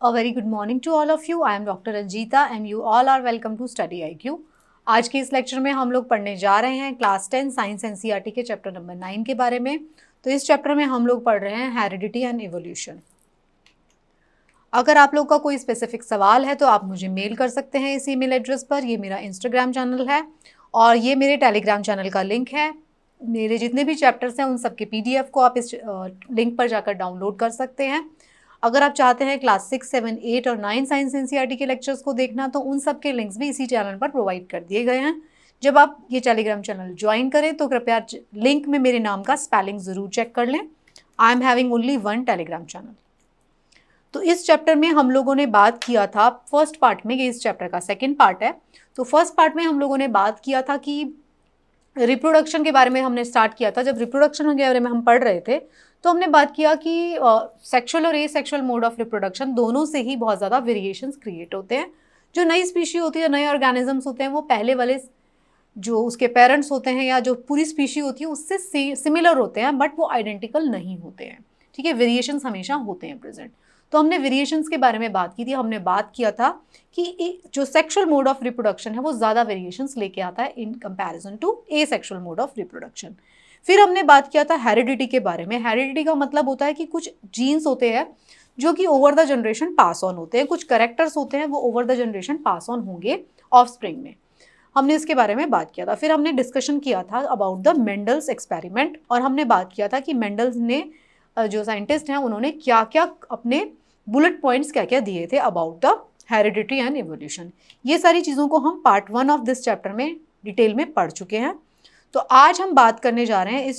A very good morning to all of you. I am Dr. Ranjita and you all are welcome to Study IQ. आज के इस lecture में हम लोग पढ़ने जा रहे हैं क्लास 10 साइंस एनसीईआरटी के चैप्टर नंबर 9 के बारे में। तो इस चैप्टर में हम लोग पढ़ रहे हैं हेरिडिटी एंड इवोल्यूशन। अगर आप लोग का कोई स्पेसिफिक सवाल है तो आप मुझे मेल कर सकते हैं इस ईमेल एड्रेस पर। ये मेरा इंस्टाग्राम चैनल है और ये मेरे टेलीग्राम चैनल का लिंक है। मेरे जितने भी चैप्टर्स हैं उन सब के PDF को आप इस लिंक पर जाकर डाउनलोड कर सकते हैं। अगर आप चाहते हैं क्लास 6, 7, 8 और 9 साइंस एनसीईआरटी के लेक्चर्स को देखना तो उन सब के लिंक्स भी इसी चैनल पर प्रोवाइड कर दिए गए हैं। जब आप ये टेलीग्राम चैनल ज्वाइन करें तो कृपया लिंक में मेरे नाम का स्पेलिंग ज़रूर चेक कर लें। I am having only 1 Telegram channel. तो इस चैप्टर में हम लोगों ने बात किया था फर्स्ट पार्ट में, ये इस चैप्टर का सेकेंड पार्ट है। तो फर्स्ट पार्ट में हम लोगों ने बात किया था कि रिप्रोडक्शन के बारे में हमने स्टार्ट किया था। जब रिप्रोडक्शन के बारे में हम पढ़ रहे थे तो हमने बात किया कि सेक्सुअल और एसेक्सुअल मोड ऑफ रिप्रोडक्शन दोनों से ही बहुत ज़्यादा वेरिएशंस क्रिएट होते हैं। जो नई स्पीशी होती है, नए ऑर्गेनिजम्स होते हैं, वो पहले वाले जो उसके पेरेंट्स होते हैं या जो पूरी स्पीशी होती है उससे सिमिलर होते हैं, बट वो आइडेंटिकल नहीं होते हैं। ठीक है, वेरिएशंस हमेशा होते हैं प्रेजेंट। तो हमने वेरिएशंस के बारे में बात की थी। हमने बात किया था कि जो सेक्सुअल मोड ऑफ रिप्रोडक्शन है वो ज़्यादा वेरिएशंस लेके आता है in comparison to asexual mode of reproduction. फिर हमने बात किया था हेरिडिटी के बारे में। हेरिडिटी का मतलब होता है कि कुछ जीन्स होते हैं जो कि over the generation pass on होते हैं, कुछ करेक्टर्स होते हैं वो over the generation pass on होंगे ऑफस्प्रिंग में। हमने इसके बारे में बात किया था। फिर हमने डिस्कशन किया था अबाउट द मेंडल्स एक्सपेरिमेंट और हमने बात किया था कि मेंडल्स ने जो साइंटिस्ट हैं उन्होंने क्या क्या अपने बुलेट पॉइंट्स क्या क्या दिए थे about the heredity and evolution. ये सारी चीज़ों को हम पार्ट 1 ऑफ दिस चैप्टर में डिटेल में पढ़ चुके हैं। तो आज हम बात करने जा रहे हैं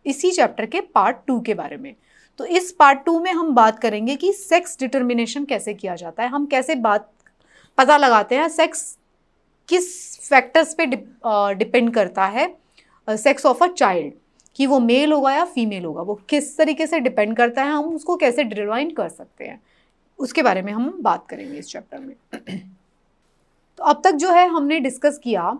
इसी चैप्टर के पार्ट 2 के बारे में। तो इस पार्ट 2 में हम बात करेंगे कि सेक्स डिटर्मिनेशन कैसे किया जाता है, हम कैसे पता लगाते हैं सेक्स किस फैक्टर्स पे डिपेंड करता है, सेक्स ऑफ अ चाइल्ड, कि वो मेल होगा या फीमेल होगा, वो किस तरीके से डिपेंड करता है, हम उसको कैसे डिटरमाइन कर सकते हैं, उसके बारे में हम बात करेंगे इस चैप्टर में। तो अब तक जो है हमने डिस्कस किया,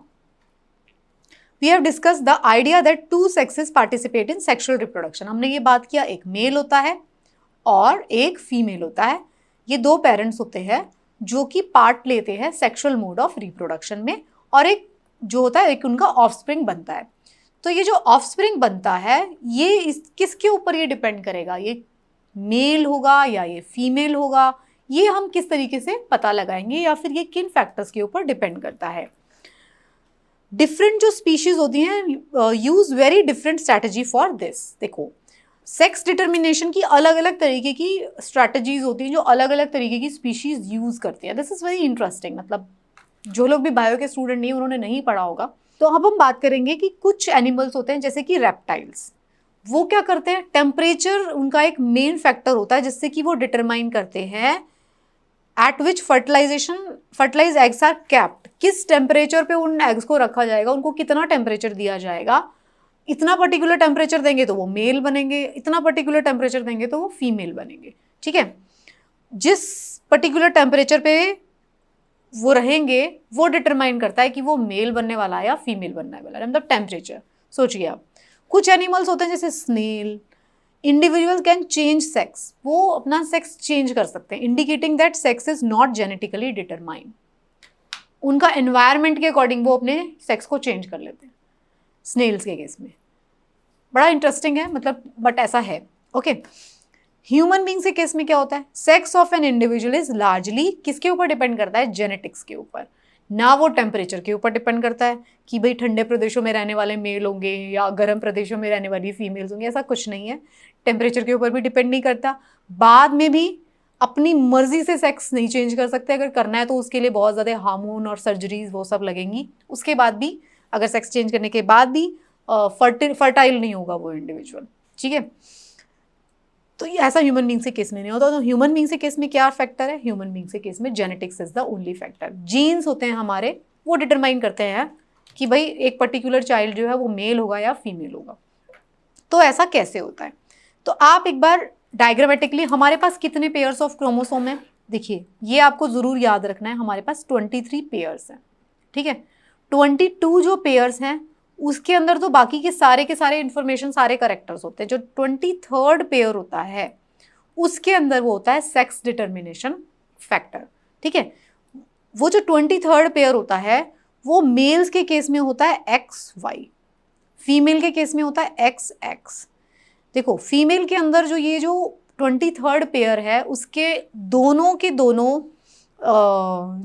we have discuss the idea that 2 sexes participate in sexual reproduction. हमने ये बात किया एक मेल होता है और एक फीमेल होता है। ये 2 पेरेंट्स होते हैं जो कि पार्ट लेते हैं सेक्शुअल मोड ऑफ रिप्रोडक्शन में, और एक जो होता है एक उनका ऑफस्प्रिंग बनता है। तो ये जो ऑफस्प्रिंग बनता है ये किसके ऊपर ये डिपेंड करेगा, ये मेल होगा या ये फीमेल होगा, ये हम किस तरीके से पता लगाएंगे, या फिर ये किन फैक्टर्स के ऊपर डिपेंड करता है। डिफरेंट जो स्पीशीज होती हैं use very different strategy for this. देखो, सेक्स डिटर्मिनेशन की अलग अलग तरीके की स्ट्रैटेजीज होती हैं जो अलग अलग तरीके की स्पीशीज यूज करती हैं। This is very interesting. मतलब जो लोग भी बायो के स्टूडेंट नहीं, उन्होंने नहीं पढ़ा होगा। तो अब हम बात करेंगे कि कुछ एनिमल्स होते हैं जैसे कि रेप्टाइल्स, वो क्या करते हैं, टेम्परेचर उनका एक मेन फैक्टर होता है जिससे कि वो डिटरमाइन करते हैं at which fertilize eggs are kept. किस टेम्परेचर पे उन एग्स को रखा जाएगा, उनको कितना टेम्परेचर दिया जाएगा। इतना पर्टिकुलर टेम्परेचर देंगे तो वो मेल बनेंगे, इतना पर्टिकुलर टेम्परेचर देंगे तो वो फीमेल बनेंगे। ठीक है, जिस पर्टिकुलर टेम्परेचर पे वो रहेंगे वो डिटरमाइन करता है कि वो मेल बनने वाला है या फीमेल बनने वाला है, मतलब टेम्परेचर। सोचिए आप, कुछ एनिमल्स होते हैं जैसे snail, individual can change sex, वो अपना सेक्स चेंज कर सकते हैं, indicating that sex is not genetically determined. उनका एनवायरनमेंट के अकॉर्डिंग वो अपने सेक्स को चेंज कर लेते हैं, स्नेल्स के केस में। बड़ा इंटरेस्टिंग है, मतलब बट ऐसा है। ओके, ह्यूमन बींग्स के केस में क्या होता है, sex of an individual is largely किसके ऊपर डिपेंड करता है, जेनेटिक्स के ऊपर, ना वो टेम्परेचर के ऊपर डिपेंड करता है कि भाई ठंडे प्रदेशों में रहने वाले मेल होंगे या गर्म प्रदेशों में रहने वाली फीमेल्स होंगी, ऐसा कुछ नहीं है। टेम्परेचर के ऊपर भी डिपेंड नहीं करता। बाद में भी अपनी मर्जी से सेक्स नहीं चेंज कर सकते, अगर करना है तो उसके लिए बहुत ज़्यादा हार्मोन और सर्जरीज वो सब लगेंगी। उसके बाद भी अगर सेक्स चेंज करने के बाद भी फर्टाइल नहीं होगा वो इंडिविजुअल। ठीक है, तो ऐसा ह्यूमन बींग्स के केस में नहीं होता। तो ह्यूमन बींग्स के केस में क्या फैक्टर है, ह्यूमन बींग्स के केस में genetics is the only factor. Genes होते हैं हमारे, वो डिटरमाइन करते हैं कि भाई एक पर्टिकुलर चाइल्ड जो है वो मेल होगा या फीमेल होगा। तो ऐसा कैसे होता है, तो आप एक बार डायग्रामेटिकली, हमारे पास कितने पेयर्स ऑफ क्रोमोसोम हैं, देखिए ये आपको ज़रूर याद रखना है। हमारे पास 23 पेयर्स हैं। ठीक है, 22 जो पेयर्स हैं उसके अंदर तो बाकी के सारे इन्फॉर्मेशन, सारे करेक्टर्स होते हैं। जो 23rd पेयर होता है उसके अंदर वो होता है सेक्स डिटर्मिनेशन फैक्टर, ठीक है। वो जो 23rd पेयर होता है वो मेल्स के केस में होता है XY, फीमेल के केस में होता है XX। देखो फीमेल के अंदर जो ये जो 23rd पेयर है उसके दोनों के दोनों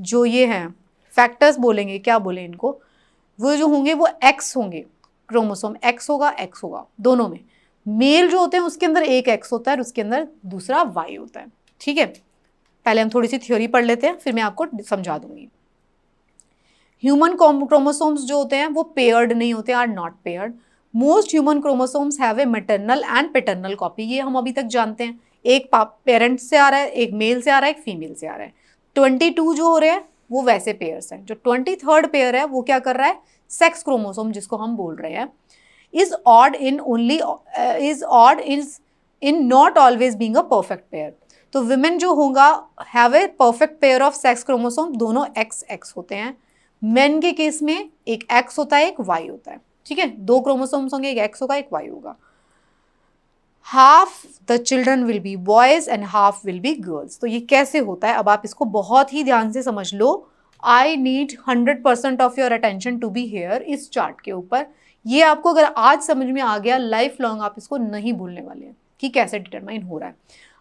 जो ये हैं फैक्टर्स बोलेंगे, क्या बोले इनको, वो जो होंगे वो X होंगे, क्रोमोसोम X होगा, X होगा दोनों में। मेल जो होते हैं उसके अंदर एक X होता है और उसके अंदर दूसरा Y होता है, ठीक है। पहले हम थोड़ी सी थ्योरी पढ़ लेते हैं फिर मैं आपको समझा दूंगी। ह्यूमन क्रोमोसोम्स जो होते हैं वो पेयर्ड नहीं होते, are not paired. Most human chromosomes have a maternal and paternal copy, ये हम अभी तक जानते हैं। एक पेरेंट से आ रहा है, एक मेल से आ रहा है, एक फीमेल से आ रहा है। 22 जो हो रहे हैं वो वैसे पेयर्स हैं। जो 23rd पेयर है वो क्या कर रहा है, सेक्स क्रोमोसोम जिसको हम बोल रहे हैं, is odd in not always being a perfect pair. तो विमेन जो होगा have a perfect pair of sex chromosome, दोनों XX होते हैं। मेन के केस में एक X होता है, एक Y होता है, ठीक है। 2 क्रोमोसोम्स होंगे, एक X होगा, एक Y होगा। Half the children will be boys and half will be girls. तो ये कैसे होता है, अब आप इसको बहुत ही ध्यान से समझ लो। I need 100% of your attention to be here इस चार्ट के ऊपर। ये आपको अगर आज समझ में आ गया, लाइफ लॉन्ग आप इसको नहीं भूलने वाले हैं कि कैसे डिटरमाइन हो रहा है।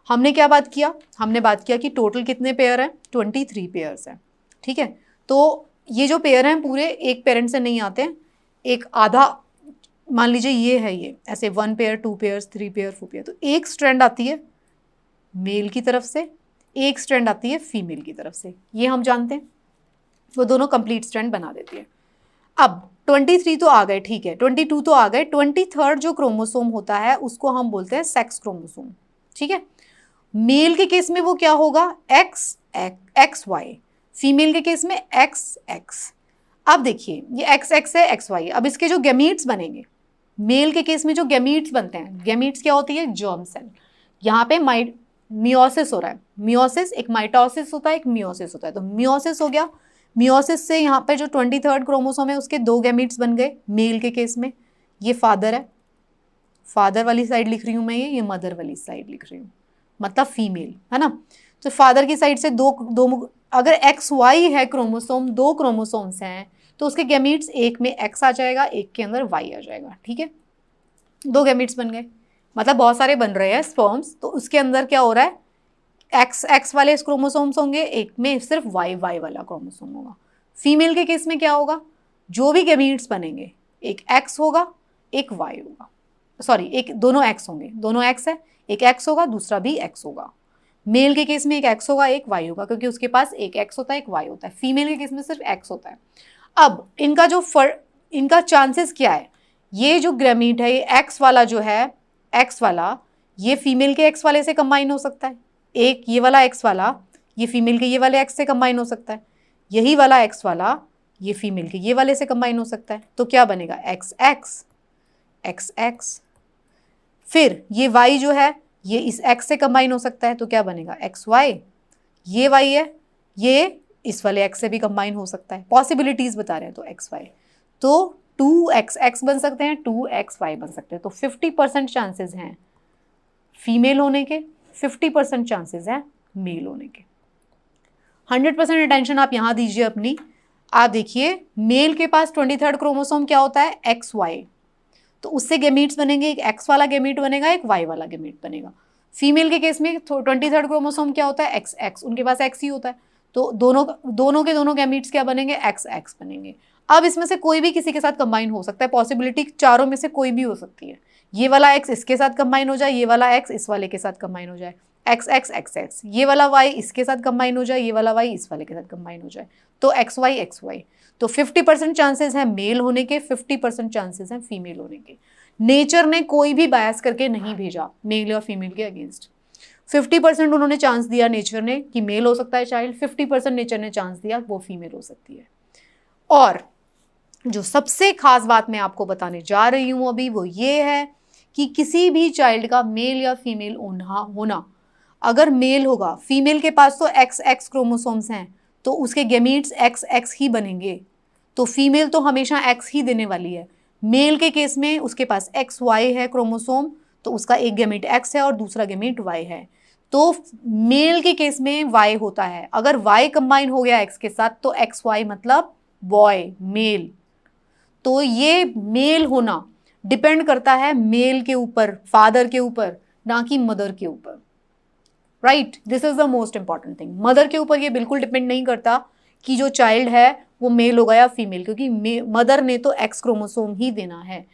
हमने क्या बात किया, हमने बात किया कि टोटल कितने पेयर हैं, 23 पेयर्स हैं, ठीक है। तो ये जो पेयर हैं पूरे एक पेरेंट से नहीं आते हैं, एक आधा मान लीजिए ये है, ये ऐसे 1 पेयर 2 पेयर्स 3 पेयर 4 पेयर, तो एक स्ट्रैंड आती है मेल की तरफ से, एक स्ट्रैंड आती है फीमेल की तरफ से, ये हम जानते हैं। वो दोनों कंप्लीट स्ट्रैंड बना देती है। अब 23 तो आ गए, ठीक है, 22 तो आ गए। 23rd जो क्रोमोसोम होता है उसको हम बोलते हैं सेक्स क्रोमोसोम, ठीक है। मेल के केस में वो क्या होगा, XY, फीमेल के केस में XX। अब देखिए ये XX है, XY। अब इसके जो गैमीट्स बनेंगे, मेल के केस में जो गैमीट्स बनते हैं, गैमीट्स क्या होती है, जर्म सेल। यहाँ पे मियोसिस हो रहा है, मियोसिस, एक माइटोसिस होता है, एक मियोसिस होता है। तो मियोसिस हो गया, मियोसिस से यहाँ पे जो 23rd क्रोमोसोम है उसके 2 गैमीट्स बन गए मेल के केस में। ये फादर है, फादर वाली साइड लिख रही हूँ मैं, ये मदर वाली साइड लिख रही हूँ, मतलब फीमेल है ना। तो फादर की साइड से दो अगर XY है क्रोमोसोम, 2 क्रोमोसोम्स हैं तो उसके गैमीट्स एक में X आ जाएगा, एक के अंदर Y आ जाएगा, ठीक है। 2 गैमीट्स बन गए, मतलब बहुत सारे बन रहे हैं स्पर्म्स। तो उसके अंदर क्या हो रहा है, X वाले क्रोमोसोम्स होंगे, एक में सिर्फ Y वाला क्रोमोसोम होगा। फीमेल के केस में क्या होगा, जो भी गैमीट्स बनेंगे एक X होगा, एक Y होगा, सॉरी एक दोनों X होंगे, दोनों X है, एक X होगा दूसरा भी X होगा। मेल के केस में एक X होगा, एक Y होगा, क्योंकि उसके पास एक X होता है, एक Y होता है। फीमेल के केस में सिर्फ X होता है। अब इनका जो इनका चांसेस क्या है, ये जो गैमीट है ये X वाला जो है, X वाला ये फीमेल के X वाले से कंबाइन हो सकता है, एक ये वाला X वाला ये फीमेल के ये वाले X से कंबाइन हो सकता है, यही वाला X वाला ये फीमेल के ये वाले से कंबाइन हो सकता है। तो क्या बनेगा, XX XX। फिर ये Y जो है ये इस X से कंबाइन हो सकता है, तो क्या बनेगा, XY। ये Y है, ये इस वाले X से भी कंबाइन हो सकता है, पॉसिबिलिटीज बता रहे हैं, तो XY। तो 2XX बन सकते हैं, 2XY बन सकते हैं। तो 50% चांसेस हैं फीमेल होने के, 50% चांसेस हैं मेल होने के। 100% अटेंशन आप यहाँ दीजिए अपनी। आप देखिए मेल के पास 23rd क्रोमोसोम क्या होता है, XY। तो उससे गैमीट्स बनेंगे, एक X वाला गैमीट बनेगा, एक Y वाला गैमीट बनेगा। फीमेल के केस में 23rd क्रोमोसोम क्या होता है, XX, उनके पास X ही होता है। तो दोनों के दोनों गैमीट्स क्या बनेंगे, XX बनेंगे। अब इसमें से कोई भी किसी के साथ कंबाइन हो सकता है, पॉसिबिलिटी चारों में से कोई भी हो सकती है। ये वाला X इसके साथ कंबाइन हो जाए, ये वाला X इस वाले के साथ कंबाइन हो जाए, XX XX। ये वाला Y इसके साथ कंबाइन हो जाए, ये वाला Y इस वाले के साथ कंबाइन हो जाए, तो XY XY। तो 50% चांसेस हैं मेल होने के, 50% चांसेस हैं फीमेल होने के। नेचर ने कोई भी बायस करके नहीं भेजा मेल या फीमेल के अगेंस्ट। 50% उन्होंने चांस दिया नेचर ने कि मेल हो सकता है चाइल्ड, 50% नेचर ने चांस दिया वो फीमेल हो सकती है। और जो सबसे खास बात मैं आपको बताने जा रही हूं अभी वो ये है कि किसी भी चाइल्ड का मेल या फीमेल होना, अगर मेल होगा, फीमेल के पास तो XX क्रोमोसोम्स हैं तो उसके गैमीट्स XX ही बनेंगे, तो फीमेल तो हमेशा X ही देने वाली है। मेल के केस में उसके पास XY है क्रोमोसोम, तो उसका एक गैमीट X है और दूसरा गैमीट Y है। तो मेल के केस में वाई होता है, अगर वाई कंबाइन हो गया एक्स के साथ तो एक्स वाई मतलब बॉय, मेल। तो ये मेल होना डिपेंड करता है मेल के ऊपर, फादर के ऊपर, ना कि मदर के ऊपर। Right, this is the most important thing. Mother के ऊपर ये बिल्कुल डिपेंड नहीं करता कि जो चाइल्ड है वो मेल होगा या फीमेल, क्योंकि मदर ने तो एक्स क्रोमोसोम ही देना है।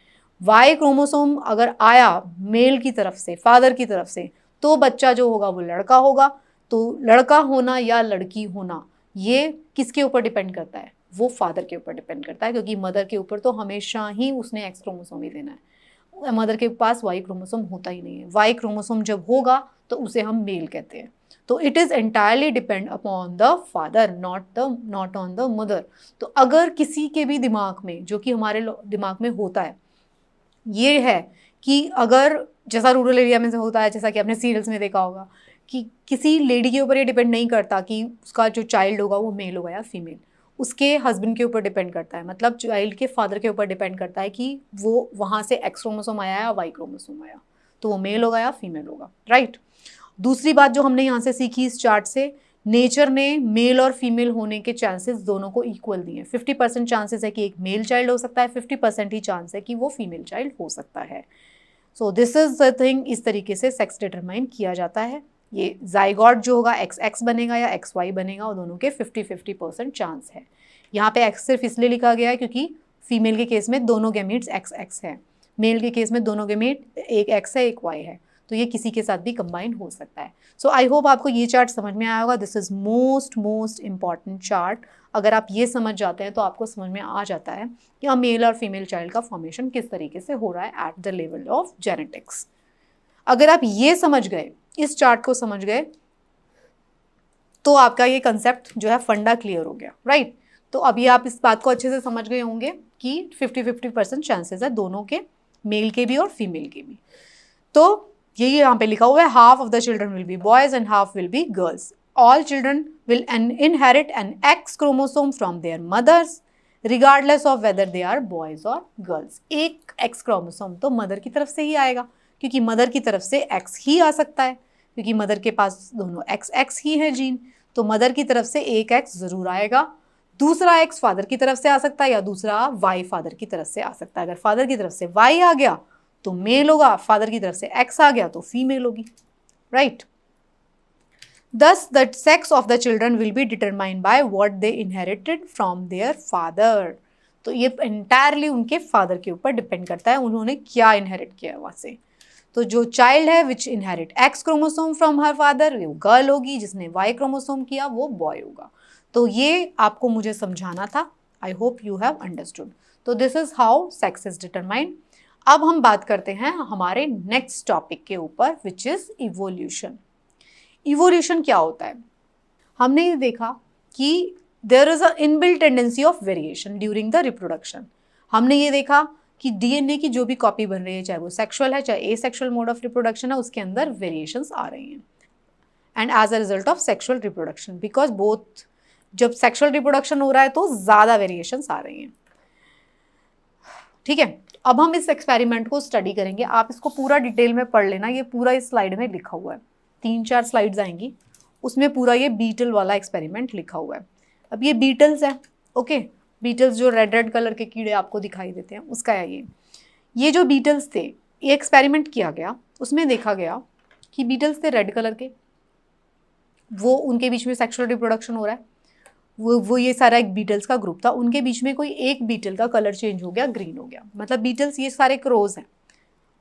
वाई क्रोमोसोम अगर आया मेल की तरफ से, फादर की तरफ से, तो बच्चा जो होगा वो लड़का होगा। तो लड़का होना या लड़की होना ये किसके ऊपर डिपेंड करता है? वो फादर के ऊपर डिपेंड करता है, क्योंकि मदर के ऊपर तो हमेशा ही उसने एक्स क्रोमोसोम ही देना है। मदर के पास वाई क्रोमोसोम होता ही नहीं है। वाई क्रोमोसोम जब होगा तो उसे हम मेल कहते हैं। तो it is entirely depend upon the father, not on the mother. तो अगर किसी के भी दिमाग में, जो कि हमारे दिमाग में होता है, ये है कि अगर जैसा रूरल एरिया में से होता है, जैसा कि आपने सीरियल्स में देखा होगा कि किसी लेडी के ऊपर ये डिपेंड नहीं करता कि उसका जो चाइल्ड होगा वो मेल होगा या फीमेल, उसके हस्बैंड के ऊपर डिपेंड करता है, मतलब चाइल्ड के फादर के ऊपर डिपेंड करता है कि वो वहाँ से एक्स क्रोमोसोम आया या वाई क्रोमोसोम आया, तो वो मेल होगा या फीमेल होगा। राइट। दूसरी बात जो हमने यहाँ से सीखी इस चार्ट से, नेचर ने मेल और फीमेल होने के चांसेस दोनों को इक्वल दिए। 50% चांसेस है कि एक मेल चाइल्ड हो सकता है, 50% ही चांस है कि वो फीमेल चाइल्ड हो सकता है। So this is the thing, इस तरीके से सेक्स डिटरमाइन किया जाता है। ये जाइगोट जो होगा XX बनेगा या XY बनेगा, और दोनों के 50-50% चांस है। यहाँ पे X सिर्फ इसलिए लिखा गया है क्योंकि फीमेल के केस में दोनों गैमीट्स XX है, मेल के केस में दोनों गैमीट एक X है एक Y है, तो ये किसी के साथ भी कंबाइन हो सकता है। सो आई होप आपको ये चार्ट समझ में आया होगा। This is most important chart. अगर आप ये समझ जाते हैं तो आपको समझ में आ जाता है कि मेल और फीमेल चाइल्ड का फॉर्मेशन किस तरीके से हो रहा है at the level of genetics. अगर आप ये समझ गए, इस चार्ट को समझ गए, तो आपका ये कंसेप्ट जो है फंडा क्लियर हो गया। राइट। तो अभी आप इस बात को अच्छे से समझ गए होंगे कि 50-50% चांसेस है दोनों के, मेल के भी और फीमेल के भी। तो यही यहाँ पे लिखा हुआ है, half of the children will be boys and half will be girls. All children will inherit an X chromosome from their mothers regardless of whether they are boys और गर्ल्स। एक एक्स क्रोमोसोम तो mother की तरफ से ही आएगा, क्योंकि mother की तरफ से एक्स ही आ सकता है, क्योंकि मदर के पास दोनों XX ही है जीन, तो मदर की तरफ से एक एक्स जरूर आएगा। दूसरा एक्स फादर की तरफ से आ सकता है या दूसरा वाई फादर की तरफ से आ सकता है। अगर फादर की तरफ से वाई आ गया तो मेल होगा, फादर की तरफ से एक्स आ गया तो फीमेल होगी। Right. Thus, the sex of the children will be determined by what they inherited from their father. तो ये entirely उनके फादर के ऊपर डिपेंड करता है, उन्होंने क्या इनहेरिट किया वहाँ से। तो जो चाइल्ड है which inherit X chromosome from her father, वो गर्ल होगी, जिसने वाई क्रोमोसोम किया वो बॉय होगा। तो ये आपको मुझे समझाना था। I hope you have understood. तो this is how sex is determined. अब हम बात करते हैं हमारे नेक्स्ट टॉपिक के ऊपर, विच इज इवोल्यूशन। इवोल्यूशन क्या होता है? हमने ये देखा कि there is a inbuilt tendency of variation during the reproduction. हमने ये देखा कि डीएनए की जो भी कॉपी बन रही है, चाहे वो सेक्सुअल है चाहे एसेक्सुअल मोड ऑफ रिप्रोडक्शन है, उसके अंदर वेरिएशंस आ रही हैं, and as a result of sexual reproduction, because both, जब सेक्सुअल रिप्रोडक्शन हो रहा है तो ज़्यादा वेरिएशंस आ रही हैं। ठीक है, अब हम इस एक्सपेरिमेंट को स्टडी करेंगे। आप इसको पूरा डिटेल में पढ़ लेना, ये पूरा इस स्लाइड में लिखा हुआ है, 3-4 स्लाइड्स आएंगी, उसमें पूरा ये बीटल वाला एक्सपेरिमेंट लिखा हुआ है। अब ये बीटल्स है, ओके, बीटल्स जो रेड कलर के कीड़े आपको दिखाई देते हैं उसका है ये जो बीटल्स थे, ये एक्सपेरिमेंट किया गया, उसमें देखा गया कि बीटल्स थे रेड कलर के, वो उनके बीच में सेक्सुअल रिप्रोडक्शन हो रहा है, वो ये सारा एक बीटल्स का ग्रुप था, उनके बीच में कोई एक बीटल का कलर चेंज हो गया, ग्रीन हो गया। मतलब बीटल्स ये सारे क्रोज हैं,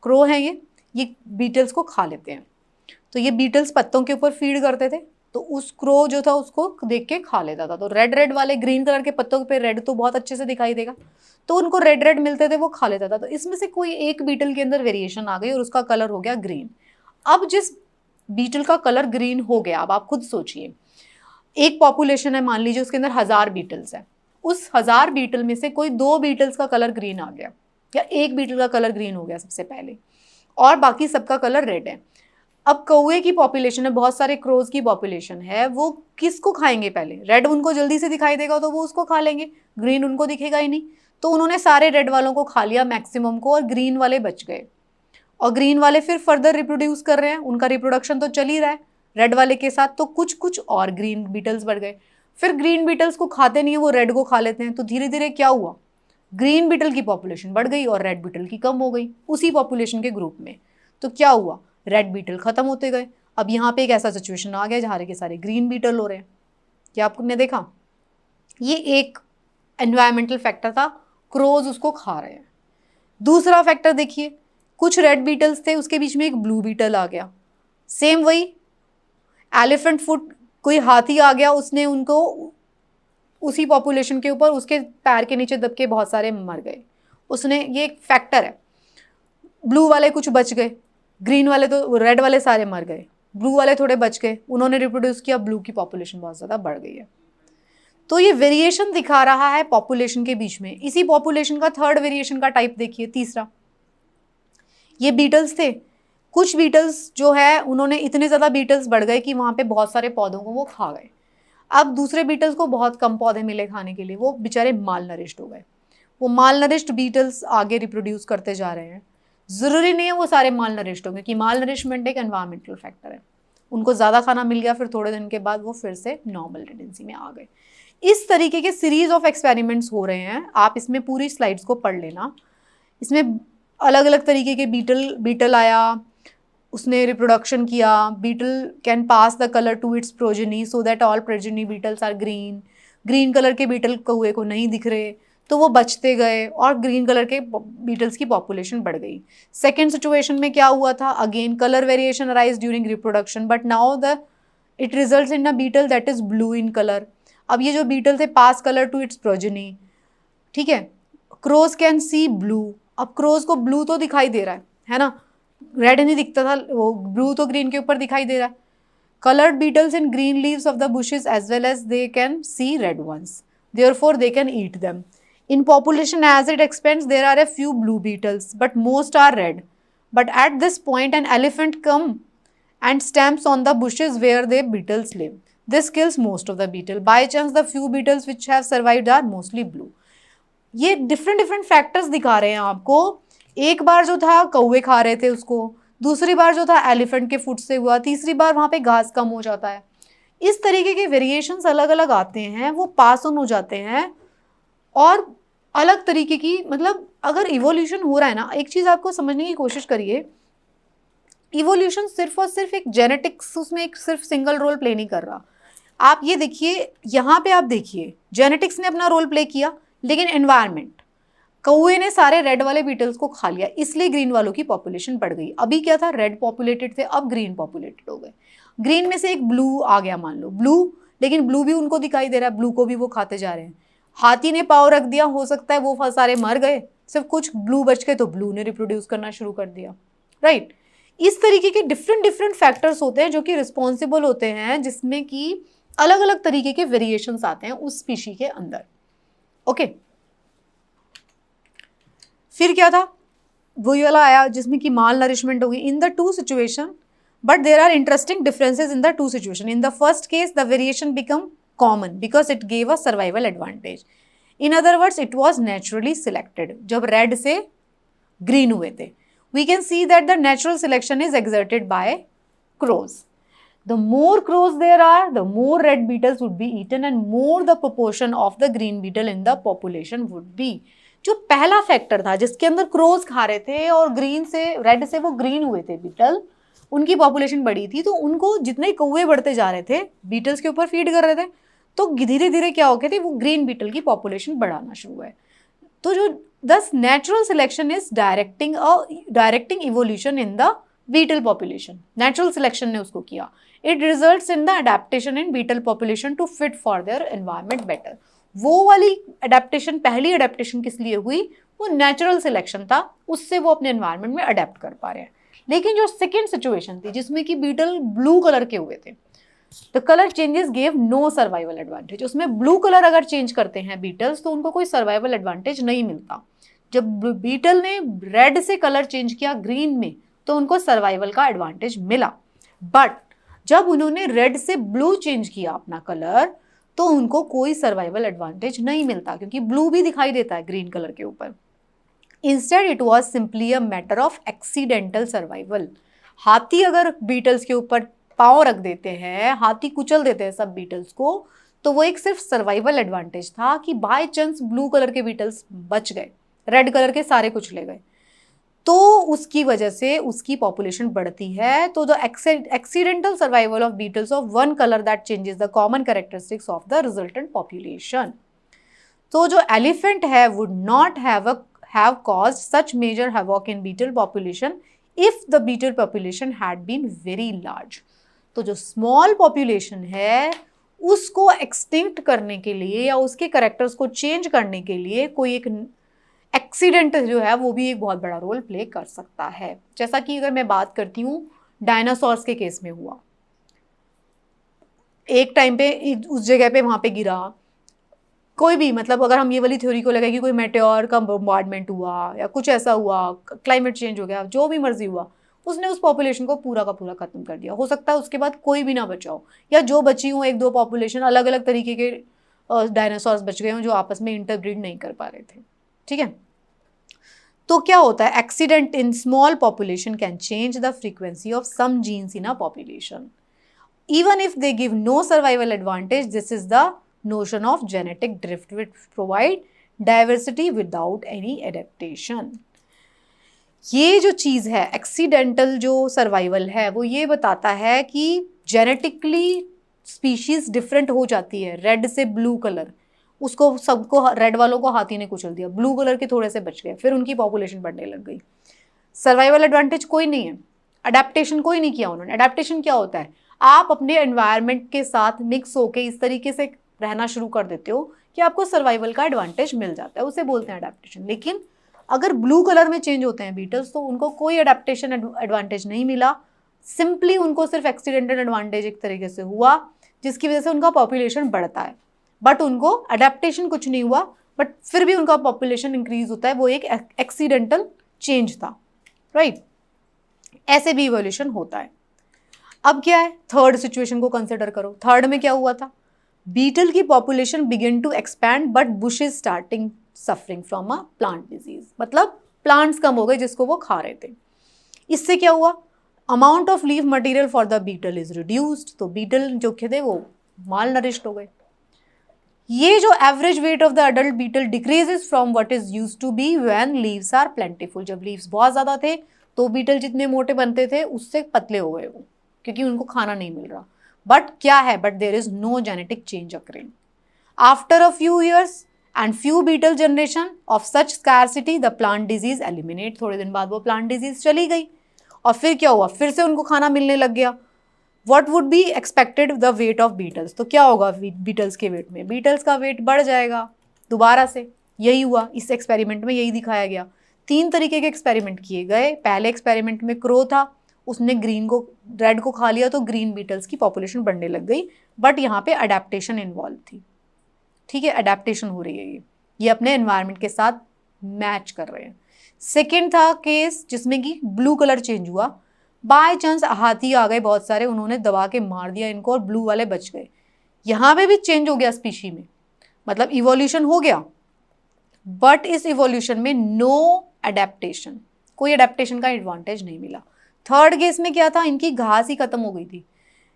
क्रो हैं ये बीटल्स को खा लेते हैं। तो ये बीटल्स पत्तों के ऊपर फीड करते थे, तो उस क्रो जो था उसको देख के खा लेता था। तो रेड वाले ग्रीन कलर के पत्तों पे रेड तो बहुत अच्छे से दिखाई देगा, तो उनको रेड मिलते थे, वो खा लेता था। तो इसमें से कोई एक बीटल के अंदर वेरिएशन आ गई और उसका कलर हो गया ग्रीन। अब जिस बीटल का कलर ग्रीन हो गया, अब आप खुद सोचिए, एक पॉपुलेशन है, मान लीजिए उसके अंदर 1000 बीटल्स है, उस 1000 बीटल में से कोई 2 बीटल्स का कलर ग्रीन आ गया या एक बीटल का कलर ग्रीन हो गया सबसे पहले, और बाकी सबका कलर रेड है। अब कौवे की पॉपुलेशन है, बहुत सारे क्रोज की पॉपुलेशन है, वो किसको खाएंगे? पहले रेड उनको जल्दी से दिखाई देगा तो वो उसको खा लेंगे, ग्रीन उनको दिखेगा ही नहीं। तो उन्होंने सारे रेड वालों को खा लिया मैक्सिमम को, और ग्रीन वाले बच गए। और ग्रीन वाले फिर फर्दर रिप्रोड्यूस कर रहे हैं, उनका रिप्रोडक्शन तो चल ही रहा है, रेड वाले के साथ, तो कुछ कुछ और ग्रीन बीटल्स बढ़ गए। फिर ग्रीन बीटल्स को खाते नहीं है, वो रेड को खा लेते हैं, तो धीरे धीरे क्या हुआ, ग्रीन बीटल की पॉपुलेशन बढ़ गई और रेड बीटल की कम हो गई उसी पॉपुलेशन के ग्रुप में। तो क्या हुआ, रेड बीटल खत्म होते गए। अब यहाँ पे एक ऐसा सिचुएशन आ गया जहाँ के सारे ग्रीन बीटल हो रहे हैं। क्या आपने देखा, ये एक एनवायरमेंटल फैक्टर था, क्रोज उसको खा रहे हैं। दूसरा फैक्टर देखिए, कुछ रेड बीटल्स थे, उसके बीच में एक ब्लू बीटल आ गया। सेम वही एलिफेंट फुट, कोई हाथी आ गया, उसने उनको उसी पॉपुलेशन के ऊपर उसके पैर के नीचे दब के बहुत सारे मर गए। उसने, ये एक फैक्टर है। ब्लू वाले कुछ बच गए, ग्रीन वाले तो, रेड वाले सारे मर गए, ब्लू वाले थोड़े बच गए, उन्होंने रिप्रोड्यूस किया, ब्लू की पॉपुलेशन बहुत ज़्यादा बढ़ गई है। तो ये वेरिएशन दिखा रहा है पॉपुलेशन के बीच में। इसी पॉपुलेशन का थर्ड वेरिएशन का टाइप देखिए, तीसरा, ये बीटल्स थे, कुछ बीटल्स जो है उन्होंने, इतने ज़्यादा बीटल्स बढ़ गए कि वहाँ पे बहुत सारे पौधों को वो खा गए। अब दूसरे बीटल्स को बहुत कम पौधे मिले खाने के लिए, वो बेचारे माल नरिश्ड हो गए। वो माल नरिश्ड बीटल्स आगे रिप्रोड्यूस करते जा रहे हैं। ज़रूरी नहीं है वो सारे माल नरिश्ड होंगे, कि माल नरिशमेंट एक एनवायरमेंटल फैक्टर है। उनको ज़्यादा खाना मिल गया, फिर थोड़े दिन के बाद वो फिर से नॉर्मल टेंडेंसी में आ गए। इस तरीके के सीरीज ऑफ एक्सपेरिमेंट्स हो रहे हैं। आप इसमें पूरी स्लाइड्स को पढ़ लेना। इसमें अलग अलग तरीके के बीटल आया, उसने रिप्रोडक्शन किया। Beetle can pass the colour to its progeny so that all progeny beetles are green. Green colour के बीटल कौवे को नहीं दिख रहे, तो वो बचते गए और ग्रीन कलर के बीटल्स की पॉपुलेशन बढ़ गई। सेकेंड सिचुएशन में क्या हुआ था, again colour variation arise during reproduction, but now it results in a beetle that is blue in colour. अब ये जो बीटल थे pass colour to its progeny, ठीक है। क्रोज कैन सी ब्लू, अब क्रोज को ब्लू तो दिखाई दे रहा है ना, रेड नहीं दिखता था, वो ब्लू तो ग्रीन के ऊपर दिखाई दे रहा है। Colored beetles in green leaves of the bushes as well as they can see red ones. Therefore, they can eat them. In population as it expands, there are a few blue beetles, but most are red. But at this point, an elephant comes and stamps on the bushes where the beetles live. This kills most of the beetle. By chance, the few beetles which have survived are mostly blue. ये different factors दिखा रहे हैं आपको। एक बार जो था कौवे खा रहे थे उसको, दूसरी बार जो था एलिफेंट के फुट से हुआ, तीसरी बार वहाँ पे घास कम हो जाता है। इस तरीके के वेरिएशंस अलग अलग आते हैं, वो पास ऑन हो जाते हैं। और अलग तरीके की, मतलब अगर इवोल्यूशन हो रहा है ना, एक चीज़ आपको समझने की कोशिश करिए, इवोल्यूशन सिर्फ और सिर्फ एक जेनेटिक्स, उसमें एक सिर्फ सिंगल रोल प्ले नहीं कर रहा। आप ये देखिए, यहाँ पे आप देखिए, जेनेटिक्स ने अपना रोल प्ले किया, लेकिन एनवायरनमेंट, कौवे ने सारे रेड वाले बीटल्स को खा लिया, इसलिए ग्रीन वालों की पॉपुलेशन बढ़ गई। अभी क्या था, रेड पॉपुलेटेड थे, अब ग्रीन पॉपुलेटेड हो गए। ग्रीन में से एक ब्लू आ गया, मान लो ब्लू, लेकिन ब्लू भी उनको दिखाई दे रहा है, ब्लू को भी वो खाते जा रहे हैं। हाथी ने पाव रख दिया, हो सकता है वो सारे मर गए, सिर्फ कुछ ब्लू बच गए, तो ब्लू ने रिप्रोड्यूस करना शुरू कर दिया, राइट। इस तरीके के डिफरेंट फैक्टर्स होते हैं जो कि रिस्पॉन्सिबल होते हैं, जिसमें कि अलग अलग तरीके के वेरिएशंस आते हैं उस स्पीशी के अंदर। ओके, फिर क्या था, वही वाला आया जिसमें कि माल नरिशमेंट होगी in the two situation, but there are interesting differences in the two situation. In the first case the variation become common because it gave a survival advantage. In other words it was naturally selected. जब red से green हुए थे, we can see that the natural selection is exerted by crows. The more crows there are, the more red beetles would be eaten and more the proportion of the green beetle in the population would be. जो पहला factor था जिसके अंदर crows खा रहे थे और green से, रेड से वो ग्रीन हुए थे बीटल, उनकी पॉपुलेशन बढ़ी थी, तो उनको जितने कौवे बढ़ते जा रहे थे, बीटल्स के ऊपर फीड कर रहे थे, तो धीरे धीरे क्या हो गए थे, वो ग्रीन बीटल की पॉपुलेशन बढ़ाना शुरू हुआ है। तो जो this natural selection is directing evolution in the beetle population, natural selection ने उसको किया। It results in the adaptation in beetle population to fit for their environment better. वो वाली अडेप्टेशन, पहली अडेप्टेशन किस लिए हुई, वो नेचुरल सिलेक्शन था, उससे वो अपने एनवायरमेंट में अडेप्ट कर पा रहे हैं। लेकिन जो सेकेंड सिचुएशन थी जिसमें कि बीटल ब्लू कलर के हुए थे, the colour changes gave no survival advantage. उसमें ब्लू कलर अगर चेंज करते हैं बीटल्स तो उनको कोई सर्वाइवल एडवांटेज नहीं मिलता। जब बीटल ने रेड से कलर चेंज किया ग्रीन में, तो उनको सर्वाइवल का एडवांटेज मिला। बट जब उन्होंने रेड से ब्लू चेंज किया अपना कलर, तो उनको कोई सर्वाइवल एडवांटेज नहीं मिलता, क्योंकि ब्लू भी दिखाई देता है ग्रीन कलर के ऊपर। Instead it was simply a matter of accidental survival. हाथी अगर बीटल्स के ऊपर पाँव रख देते हैं, हाथी कुचल देते हैं सब बीटल्स को, तो वो एक सिर्फ सर्वाइवल एडवांटेज था कि बाय चांस ब्लू कलर के बीटल्स बच गए, रेड कलर के सारे कुचले गए, तो उसकी वजह से उसकी पॉपुलेशन बढ़ती है। तो the accidental survival of beetles of one colour that changes the common characteristics of the resultant population. तो जो एलिफेंट है would not have caused such major havoc in beetle population if the beetle population had been very large। तो जो small population है उसको extinct करने के लिए या उसके करेक्टर्स को चेंज करने के लिए कोई एक एक्सीडेंट जो है वो भी एक बहुत बड़ा रोल प्ले कर सकता है। जैसा कि अगर मैं बात करती हूँ डायनासोर्स के केस में हुआ, एक टाइम पे उस जगह पे वहां पे गिरा, कोई भी मतलब अगर हम ये वाली थ्योरी को लगाए कि कोई मेटेओर का बॉम्बार्डमेंट हुआ या कुछ ऐसा हुआ, क्लाइमेट चेंज हो गया, जो भी मर्जी हुआ, उसने उस पॉपुलेशन को पूरा का पूरा खत्म कर दिया। हो सकता है उसके बाद कोई भी ना बचा हो, या जो बची हो एक दो पॉपुलेशन अलग अलग तरीके के डायनासोर्स बच गए हों जो आपस में इंटरब्रीड नहीं कर पा रहे थे। ठीक है, तो क्या होता है, accident in small population can change the frequency of some genes in a population even if they give no survival advantage। This is the notion of genetic drift which provide diversity without any adaptation। ये जो चीज़ है accidental जो survival है वो ये बताता है कि जेनेटिकली स्पीशीज डिफरेंट हो जाती है। रेड से ब्लू कलर, उसको सबको रेड वालों को हाथी ने कुचल दिया, ब्लू कलर के थोड़े से बच गए, फिर उनकी पॉपुलेशन बढ़ने लग गई। सर्वाइवल एडवांटेज कोई नहीं है, अडेप्टेशन कोई नहीं किया उन्होंने। अडेप्टेशन क्या होता है, आप अपने एनवायरनमेंट के साथ मिक्स होके इस तरीके से रहना शुरू कर देते हो कि आपको सर्वाइवल का एडवांटेज मिल जाता है, उसे बोलते हैं अडेप्टेशन। लेकिन अगर ब्लू कलर में चेंज होते हैं बीटल्स तो उनको कोई अडेप्टेशन एडवांटेज नहीं मिला, सिंपली उनको सिर्फ एक्सीडेंटल एडवांटेज एक तरीके से हुआ जिसकी वजह से उनका पॉपुलेशन बढ़ता है, बट उनको अडेप्टेशन कुछ नहीं हुआ, बट फिर भी उनका पॉपुलेशन इंक्रीज होता है, वो एक एक्सीडेंटल चेंज था, राइट। ऐसे भी इवोल्यूशन होता है। अब क्या है, थर्ड सिचुएशन को कंसिडर करो। थर्ड में क्या हुआ था, बीटल की population begin to expand but bushes starting suffering from a plant disease, मतलब प्लांट्स कम हो गए जिसको वो खा रहे थे। इससे क्या हुआ, amount of leaf material for the beetle is reduced, तो बीटल जो थे वो माल नरिश्ड हो गए। ये जो average weight of the adult beetle decreases from what is used to be when leaves are plentiful. जब लीव्स बहुत ज्यादा थे तो बीटल जितने मोटे बनते थे उससे पतले हो गए वो, क्योंकि उनको खाना नहीं मिल रहा। बट क्या है, but there is no genetic change occurring. After a few years and few beetle generation of such scarcity the plant disease eliminate. थोड़े दिन बाद वो प्लांट डिजीज चली गई और फिर क्या हुआ, फिर से उनको खाना मिलने लग गया। What would be expected the weight of beetles, तो क्या होगा बीटल्स के वेट में, बीटल्स का वेट बढ़ जाएगा दोबारा से। यही हुआ इस एक्सपेरिमेंट में, यही दिखाया गया। 3 तरीके के एक्सपेरिमेंट किए गए। पहले एक्सपेरिमेंट में क्रो था, उसने रेड को खा लिया तो ग्रीन बीटल्स की पॉपुलेशन बढ़ने लग गई, बट यहाँ पे अडेप्टेशन इन्वॉल्व थी। ठीक है, अडेप्टेशन हो रही है, ये अपने एनवायरनमेंट के साथ मैच कर रहे हैं। सेकेंड था केस जिसमें कि ब्लू कलर चेंज हुआ, बाय चांस हाथी आ गए बहुत सारे, उन्होंने दबा के मार दिया इनको और ब्लू वाले बच गए। यहाँ पे भी चेंज हो गया स्पीशी में, मतलब इवोल्यूशन हो गया, बट इस इवोल्यूशन में नो अडेप्टेशन, कोई अडेप्टेशन का एडवांटेज नहीं मिला। थर्ड केस में क्या था, इनकी घास ही खत्म हो गई थी,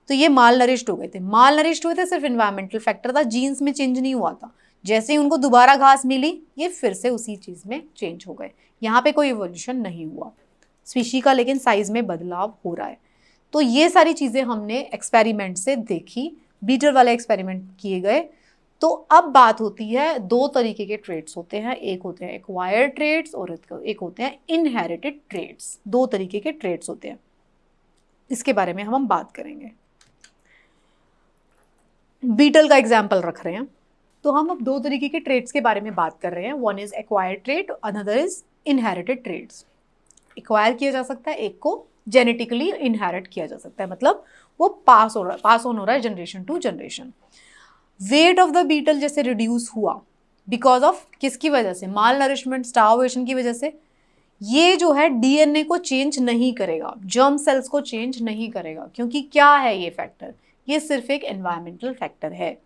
तो ये माल नरिश्ड हो गए थे। माल नरिश्ड हुए थे, सिर्फ एनवायरमेंटल फैक्टर था, जीन्स में चेंज नहीं हुआ था। जैसे ही उनको दोबारा घास मिली ये फिर से उसी चीज में चेंज हो गए। यहाँ पे कोई इवोल्यूशन नहीं हुआ स्पीशी का, लेकिन साइज में बदलाव हो रहा है। तो ये सारी चीजें हमने एक्सपेरिमेंट से देखी, बीटल वाले एक्सपेरिमेंट किए गए। तो अब बात होती है, 2 तरीके के ट्रेड्स होते हैं, एक होते हैं एक्वायर्ड ट्रेड्स और एक होते हैं इनहेरिटेड ट्रेड्स। 2 तरीके के ट्रेड्स होते हैं, इसके बारे में हम बात करेंगे। बीटल का एग्जाम्पल रख रहे हैं, तो हम अब 2 तरीके के ट्रेड्स के बारे में बात कर रहे हैं। One is acquired trait, another is inherited traits. Acquire किया जा सकता है, एक को जेनेटिकली इनहेरिट किया जा सकता है, मतलब वो पास ऑन हो रहा है generation to generation. Weight of the beetle जैसे रिड्यूस हुआ बिकॉज ऑफ किसकी वजह से, माल नरिशमेंट, स्टार्वेशन की वजह से। ये जो है डीएनए को चेंज नहीं करेगा, जर्म सेल्स को चेंज नहीं करेगा, क्योंकि क्या है ये फैक्टर, ये सिर्फ एक एनवायरमेंटल फैक्टर है।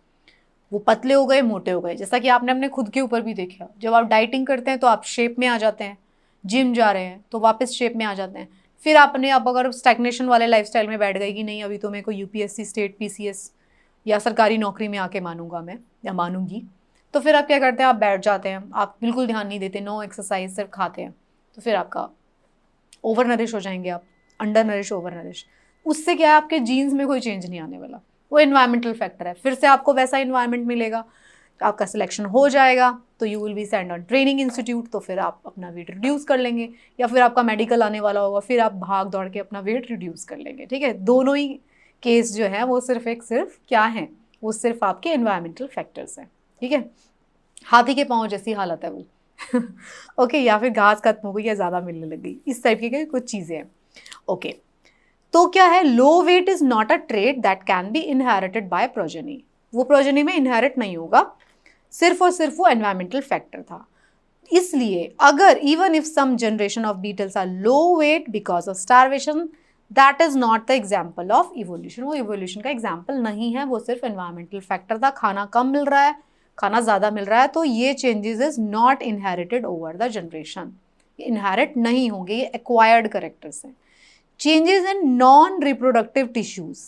वो पतले हो गए, मोटे हो गए, जैसा कि आपने अपने खुद के ऊपर भी देखा। जब आप डाइटिंग करते हैं तो आप शेप में आ जाते हैं, जिम जा रहे हैं तो वापस शेप में आ जाते हैं, फिर आपने अब अगर स्टैग्नेशन वाले लाइफस्टाइल में बैठ गए कि नहीं अभी तो मेरे को यूपीएससी, स्टेट पीसीएस या सरकारी नौकरी में आके मानूंगा मैं या मानूंगी, तो फिर आप क्या करते हैं, आप बैठ जाते हैं, आप बिल्कुल ध्यान नहीं देते, नो एक्सरसाइज, सिर्फ खाते हैं, तो फिर आपका ओवर नरिश हो जाएंगे आप, अंडर नरिश, ओवर नरिश। उससे क्या है, आपके जीन्स में कोई चेंज नहीं आने वाला, वो इन्वायरमेंटल फैक्टर है। फिर से आपको वैसा इन्वायरमेंट मिलेगा, आपका सिलेक्शन हो जाएगा, तो you will be send on training institute, तो फिर आप अपना वेट रिड्यूस कर लेंगे, या फिर आपका मेडिकल आने वाला होगा, फिर आप भाग दौड़ के अपना वेट रिड्यूस कर लेंगे। ठीक है, दोनों ही केस जो है वो सिर्फ क्या है, वो सिर्फ आपके इन्वायरमेंटल फैक्टर्स हैं। ठीक है, हाथी के पाँव जैसी हालत है वो ओके या फिर घास खत्म हो गई या ज़्यादा मिलने लग गई, इस टाइप की कुछ चीज़ें हैं। ओके, तो क्या है, low weight is not a trait that can be inherited by progeny, वो प्रोजेनी में इनहेरिट नहीं होगा, सिर्फ और सिर्फ वो एनवायरमेंटल फैक्टर था। इसलिए अगर even if some generation of beetles are low weight because of starvation, that is not the example of evolution, वो इवोल्यूशन का एग्जाम्पल नहीं है, वो सिर्फ एनवायरमेंटल फैक्टर था। खाना कम मिल रहा है, खाना ज़्यादा मिल रहा है, तो ये changes is not inherited over the generation, inherit नहीं होंगे, ये एक्वायर्ड करेक्टर्स हैं। Changes in non reproductive tissues,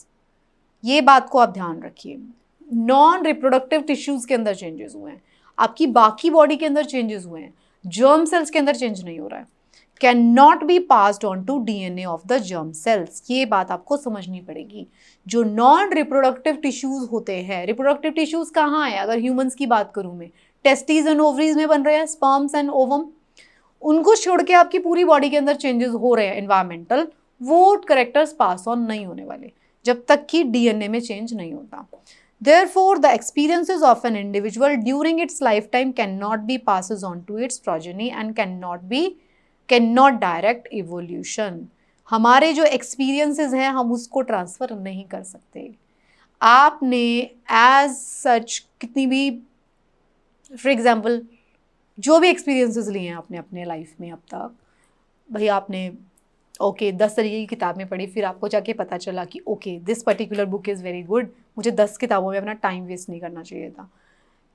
ये बात को आप ध्यान रखिए, नॉन रिप्रोडक्टिव टिश्यूज के अंदर चेंजेस हुए हैं, आपकी बाकी बॉडी के अंदर चेंजेस हुए हैं, जर्म सेल्स के अंदर चेंज नहीं हो रहा है, can not be passed on to DNA of the germ cells, ये बात आपको समझनी पड़ेगी। जो नॉन रिप्रोडक्टिव टिश्यूज होते हैं, रिप्रोडक्टिव टिश्यूज कहाँ है, अगर ह्यूमंस की बात करूँ मैं, टेस्टिस एंड ओवरीज में बन रहे हैं, स्पर्म्स एंड ओवम, उनको छोड़ के आपकी पूरी बॉडी के अंदर चेंजेस हो रहे हैं एनवायरमेंटल, वो करेक्टर्स पास ऑन नहीं होने वाले जब तक कि डीएनए में चेंज नहीं होता। Therefore, the experiences of an individual during its lifetime cannot be passes on to its progeny and cannot direct evolution. हमारे जो experiences हैं हम उसको ट्रांसफ़र नहीं कर सकते। आपने as such कितनी भी, for example, जो भी experiences लिए हैं आपने अपने लाइफ में अब तक, भाई आपने ओके 10 तरीके की किताबें पढ़ी, फिर आपको जाके पता चला कि okay this particular book is very good, मुझे 10 किताबों में अपना टाइम वेस्ट नहीं करना चाहिए था।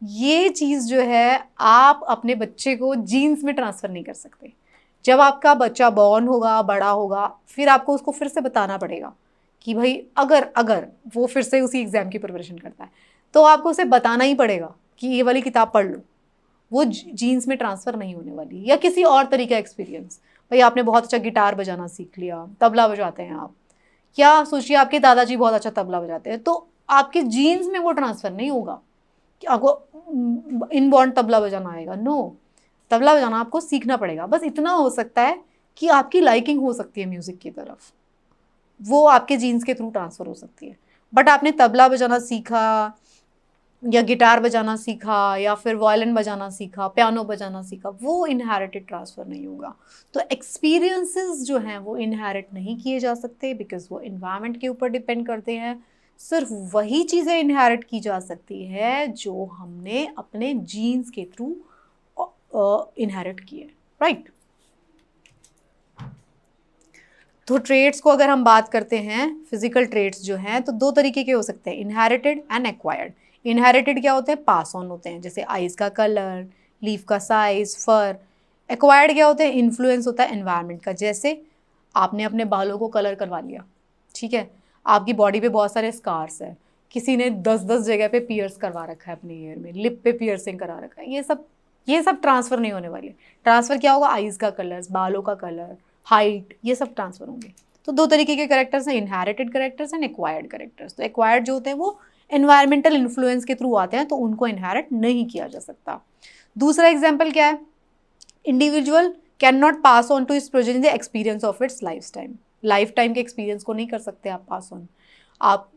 ये चीज़ जो है आप अपने बच्चे को जीन्स में ट्रांसफ़र नहीं कर सकते। जब आपका बच्चा बॉर्न होगा, बड़ा होगा, फिर आपको उसको फिर से बताना पड़ेगा कि भाई अगर वो फिर से उसी एग्ज़ाम की प्रिपरेशन करता है तो आपको उसे बताना ही पड़ेगा कि ये वाली किताब पढ़ लो, वो जीन्स में ट्रांसफ़र नहीं होने वाली। या किसी और तरीके का एक्सपीरियंस, भाई आपने बहुत अच्छा गिटार बजाना सीख लिया, तबला बजाते हैं आप, क्या सोचिए आपके दादाजी बहुत अच्छा तबला बजाते हैं, तो आपके जीन्स में वो ट्रांसफ़र नहीं होगा कि आपको इनबॉर्न तबला बजाना आएगा, नो, तबला बजाना आपको सीखना पड़ेगा। बस इतना हो सकता है कि आपकी लाइकिंग हो सकती है म्यूज़िक की तरफ, वो आपके जीन्स के थ्रू ट्रांसफ़र हो सकती है। बट आपने तबला बजाना सीखा या गिटार बजाना सीखा या फिर वायलिन बजाना सीखा, पियानो बजाना सीखा, वो इनहेरिटेड ट्रांसफ़र नहीं होगा। तो एक्सपीरियंसेस जो हैं वो इनहेरिट नहीं किए जा सकते बिकॉज वो इन्वायरमेंट के ऊपर डिपेंड करते हैं। सिर्फ वही चीज़ें इनहेरिट की जा सकती है जो हमने अपने जीन्स के थ्रू इनहेरिट किए, राइट। तो ट्रेड्स को अगर हम बात करते हैं, फिजिकल ट्रेड्स जो हैं तो दो तरीके के हो सकते हैं, इनहेरिटेड एंड एक्वायर्ड। इनहेरिटेड क्या होते हैं, पास ऑन होते हैं, जैसे आइज का कलर, लीफ का साइज, फर। एक्वायर्ड क्या होते हैं, इन्फ्लुएंस होता है एनवायरनमेंट का, जैसे आपने अपने बालों को कलर करवा लिया, ठीक है, आपकी बॉडी पे बहुत सारे स्कार्स हैं, किसी ने 10-10 जगह पे पियर्स करवा रखा है अपने ईयर में, लिप पे पियर्सिंग करा रखा है, ये सब ट्रांसफ़र नहीं होने वाले। ट्रांसफ़र क्या होगा, आइज़ का कलर, बालों का कलर, हाइट, ये सब ट्रांसफ़र होंगे। तो दो तरीके के करेक्टर्स हैं, inherited characters and acquired characters. तो एक्वायर्ड जो होते हैं वो एनवायरमेंटल इन्फ्लुएंस के थ्रू आते हैं, तो उनको इनहेरिट नहीं किया जा सकता। दूसरा एग्जाम्पल क्या है, individual can not pass on to its progeny the experience of its life time के एक्सपीरियंस को नहीं कर सकते आप पास ऑन। आप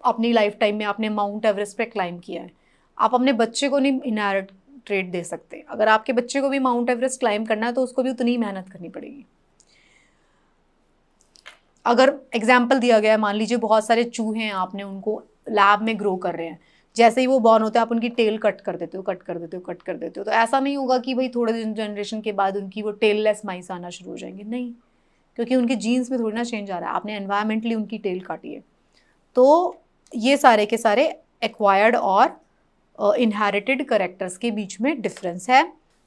अपनी लाइफ टाइम में आपने माउंट एवरेस्ट पे क्लाइंब किया है, आप अपने बच्चे को नहीं इनहेरिट ट्रेड दे सकते। अगर आपके बच्चे को भी माउंट एवरेस्ट क्लाइंब करना है तो उसको भी उतनी ही मेहनत करनी पड़ेगी। अगर एग्जाम्पल दिया गया है, मान लीजिए बहुत सारे चूहे हैं, आपने उनको लैब में ग्रो कर रहे हैं, जैसे ही वो बॉर्न होते हैं आप उनकी टेल कट कर देते हो, तो ऐसा नहीं होगा कि भाई थोड़े दिन जनरेशन के बाद उनकी वो टेल लेस माइस आना शुरू हो जाएंगे, नहीं, क्योंकि उनके जीन्स में थोड़ी ना चेंज आ रहा है, आपने एनवायरमेंटली उनकी टेल काटी है। तो ये सारे के सारे एक्वायर्ड और इनहेरिटेड करेक्टर्स के बीच में डिफरेंस है।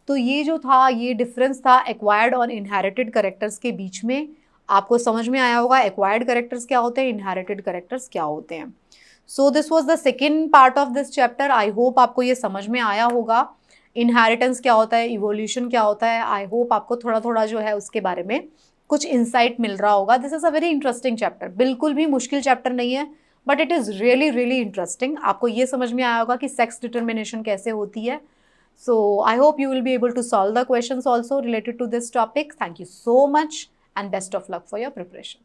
तो ये जो था, ये डिफरेंस था एक्वायर्ड और इनहेरिटेड करेक्टर्स के बीच में। आपको समझ में आया होगा एक्वायर्ड कैरेक्टर्स क्या होते हैं, इनहेरिटेड कैरेक्टर्स क्या होते हैं। So this was the second part of this chapter. I hope आपको ये समझ में आया होगा इनहेरिटेंस क्या होता है, इवोल्यूशन क्या होता है। आई होप आपको थोड़ा थोड़ा जो है उसके बारे में कुछ इंसाइट मिल रहा होगा। This is a very interesting chapter, बिल्कुल भी मुश्किल चैप्टर नहीं है, but it is really really interesting. आपको ये समझ में आया होगा कि सेक्स डिटर्मिनेशन कैसे होती है। So I hope you will be able to solve the questions also related to this topic. Thank you so much and best of luck for your preparation.